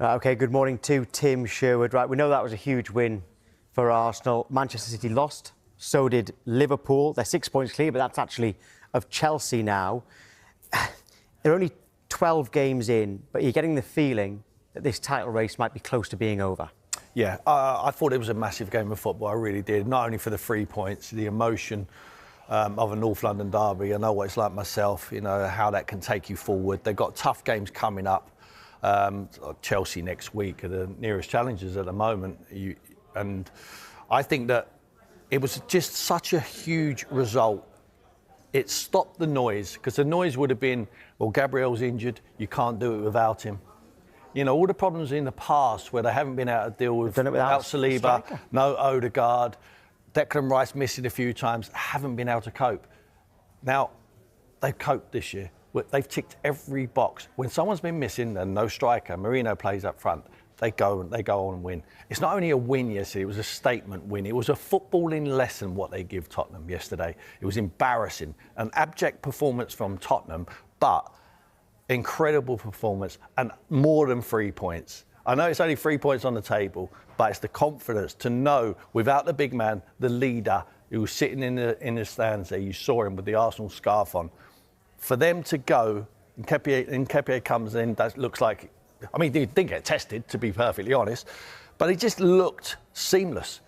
OK, good morning to Tim Sherwood. Right, we know that was a huge win for Arsenal. Manchester City lost, so did Liverpool. They're 6 points clear, but that's actually of Chelsea now. They're only 12 games in, but you're getting the feeling that this title race might be close to being over. Yeah, I thought it was a massive game of football. I really did. Not only for the 3 points, the emotion of a North London derby. I know what it's like myself, you know, how that can take you forward. They've got tough games coming up. Chelsea next week are the nearest challengers at the moment. And I think that it was just such a huge result. It stopped the noise, because the noise would have been, well, Gabriel's injured, you can't do it without him. You know, all the problems in the past where they haven't been able to deal with without Saliba, no Odegaard, Declan Rice missing a few times, haven't been able to cope. Now, they've coped this year. They've ticked every box. When someone's been missing and no striker, Marino plays up front, they go on and win. It's not only a win yesterday, it was a statement win. It was a footballing lesson what they give Tottenham yesterday. It was embarrassing. An abject performance from Tottenham, but incredible performance and more than 3 points. I know it's only 3 points on the table, but it's the confidence to know without the big man, the leader who was sitting in the stands there, you saw him with the Arsenal scarf on. For them to go, and Kepier comes in, that looks like, I mean, he didn't get tested, to be perfectly honest, but he just looked seamless.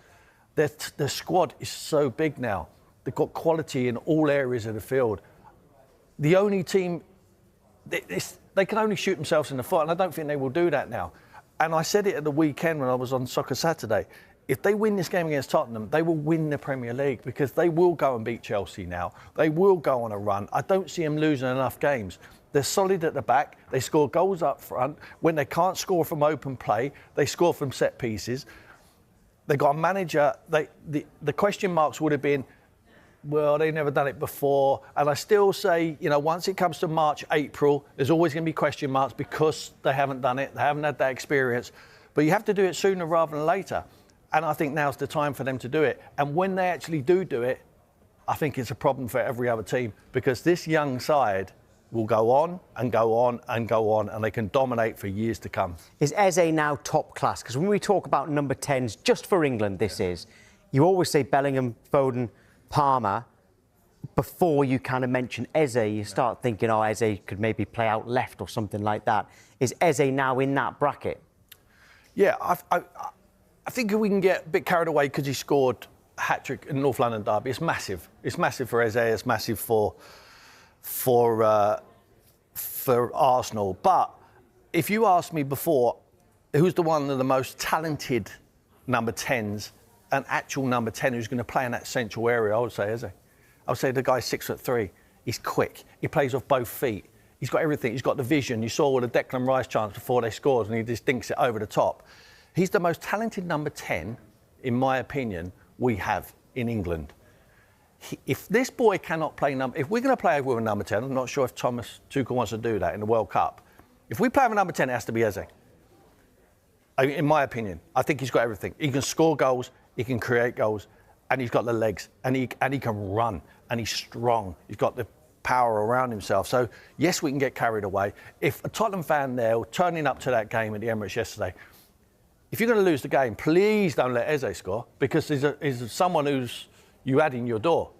The squad is so big now. They've got quality in all areas of the field. The only team, they can only shoot themselves in the foot, and I don't think they will do that now. And I said it at the weekend when I was on Soccer Saturday. If they win this game against Tottenham, they will win the Premier League, because they will go and beat Chelsea now. They will go on a run. I don't see them losing enough games. They're solid at the back. They score goals up front. When they can't score from open play, they score from set pieces. They've got a manager. The question marks would have been, well, they've never done it before. And I still say, you know, once it comes to March, April, there's always going to be question marks because they haven't done it. They haven't had that experience. But you have to do it sooner rather than later. And I think now's the time for them to do it. And when they actually do it, I think it's a problem for every other team, because this young side will go on and go on and go on, and they can dominate for years to come. Is Eze now top class? Because when we talk about number 10s, just for England this is, you always say Bellingham, Foden, Palmer. Before you kind of mention Eze, you start thinking, oh, Eze could maybe play out left or something like that. Is Eze now in that bracket? Yeah, I think if we can get a bit carried away because he scored a hat-trick in North London derby, it's massive. It's massive for Eze, it's massive for Arsenal. But if you asked me before, who's the one of the most talented number 10s, an actual number 10 who's going to play in that central area, I would say Eze. I would say the guy's 6'3". He's quick. He plays off both feet. He's got everything. He's got the vision. You saw all the Declan Rice chance before they scored, and he just dinks it over the top. He's the most talented number 10, in my opinion, we have in England. If this boy cannot play if we're going to play with a number 10, I'm not sure if Thomas Tuchel wants to do that in the World Cup. If we play with a number 10, it has to be Eze. In my opinion, I think he's got everything. He can score goals, he can create goals, and he's got the legs, and he can run, and he's strong. He's got the power around himself. So, yes, we can get carried away. If a Tottenham fan there turning up to that game at the Emirates yesterday, if you're going to lose the game, please don't let Eze score, because he's someone who's you had in your door,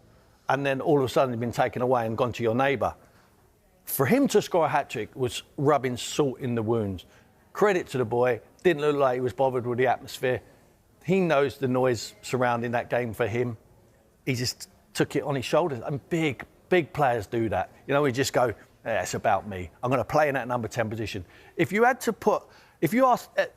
and then all of a sudden he's been taken away and gone to your neighbour. For him to score a hat-trick was rubbing salt in the wounds. Credit to the boy. Didn't look like he was bothered with the atmosphere. He knows the noise surrounding that game for him. He just took it on his shoulders. And big players do that. You know, we just go, it's about me. I'm going to play in that number 10 position. If you ask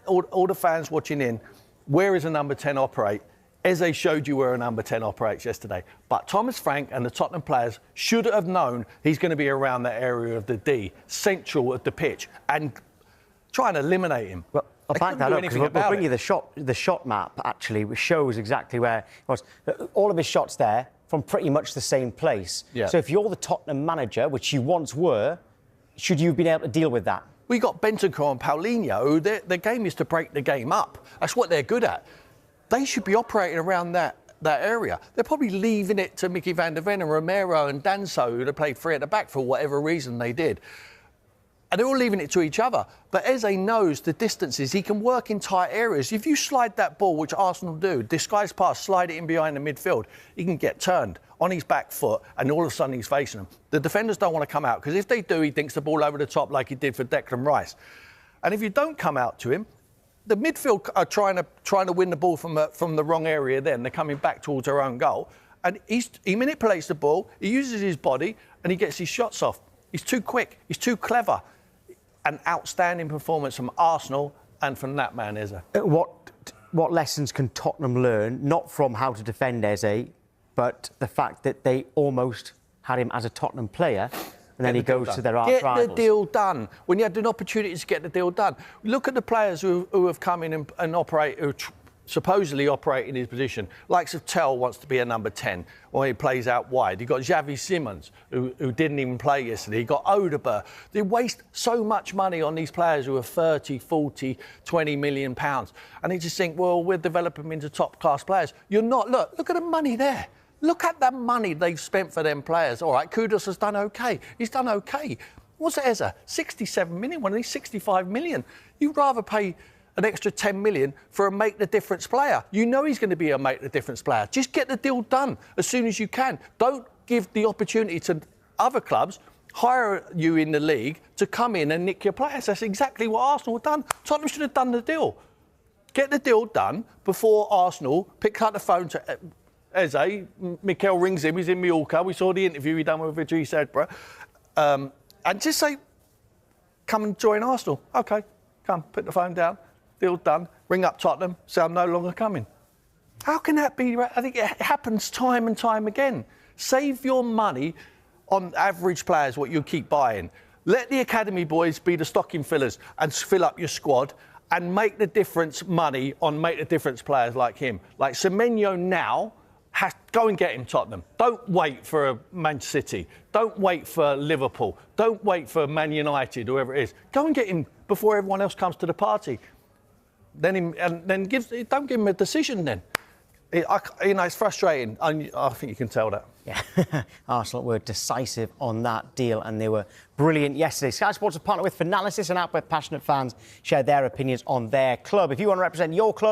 all the fans watching in, where is a number 10 operate? Eze showed you where a number 10 operates yesterday. But Thomas Frank and the Tottenham players should have known he's going to be around that area of the D, central of the pitch, and try and eliminate him. Well, I'll back that up, because we'll bring you the shot map, actually, which shows exactly where it was. All of his shots there from pretty much the same place. Yeah. So if you're the Tottenham manager, which you once were, should you have been able to deal with that? We got Bentancur and Paulinho. Their game is to break the game up. That's what they're good at. They should be operating around that area. They're probably leaving it to Mickey van der Ven and Romero and Danso, who played three at the back for whatever reason they did. And they're all leaving it to each other. But Eze knows the distances. He can work in tight areas. If you slide that ball, which Arsenal do, disguise pass, slide it in behind the midfield, he can get turned on his back foot and all of a sudden he's facing them. The defenders don't want to come out because if they do, he thinks the ball over the top like he did for Declan Rice. And if you don't come out to him, the midfield are trying to win the ball from the wrong area then. They're coming back towards their own goal. And he manipulates the ball, he uses his body and he gets his shots off. He's too quick, he's too clever. An outstanding performance from Arsenal and from that man, Eze. What lessons can Tottenham learn, not from how to defend Eze, but the fact that they almost had him as a Tottenham player, and then he goes to their arch rivals? Get the deal done. When you had an opportunity to get the deal done. Look at the players who have come in and operate, who supposedly operate in his position. Likes of Tell wants to be a number 10 when he plays out wide. You've got Xavi Simons, who didn't even play yesterday. You've got Odegaard. They waste so much money on these players who are 30, 40, 20 million pounds. And they just think, well, we'll develop them into top-class players. You're not. Look at the money there. Look at that money they've spent for them players. All right, Kudus has done OK. He's done OK. What's it, Eze? 67 million, one of these 65 million. You'd rather pay an extra 10 million for a make-the-difference player. You know he's going to be a make-the-difference player. Just get the deal done as soon as you can. Don't give the opportunity to other clubs hire you in the league to come in and nick your players. That's exactly what Arsenal have done. Tottenham should have done the deal. Get the deal done before Arsenal pick up the phone to Eze. Mikel rings him. He's in Mallorca. We saw the interview he done with Idris Elba. And just say, come and join Arsenal. OK, come, put the phone down. Deal done, ring up Tottenham, say I'm no longer coming. How can that be? I think it happens time and time again. Save your money on average players, what you keep buying. Let the academy boys be the stocking fillers and fill up your squad and make the difference money on make the difference players like him. Like Semenyo now, go and get him, Tottenham. Don't wait for Manchester City. Don't wait for Liverpool. Don't wait for Man United, whoever it is. Go and get him before everyone else comes to the party. Don't give him a decision then. It's frustrating. I think you can tell that. Yeah, Arsenal were decisive on that deal and they were brilliant yesterday. Sky Sports have partnered with Finalysis and out where passionate fans share their opinions on their club. If you want to represent your club,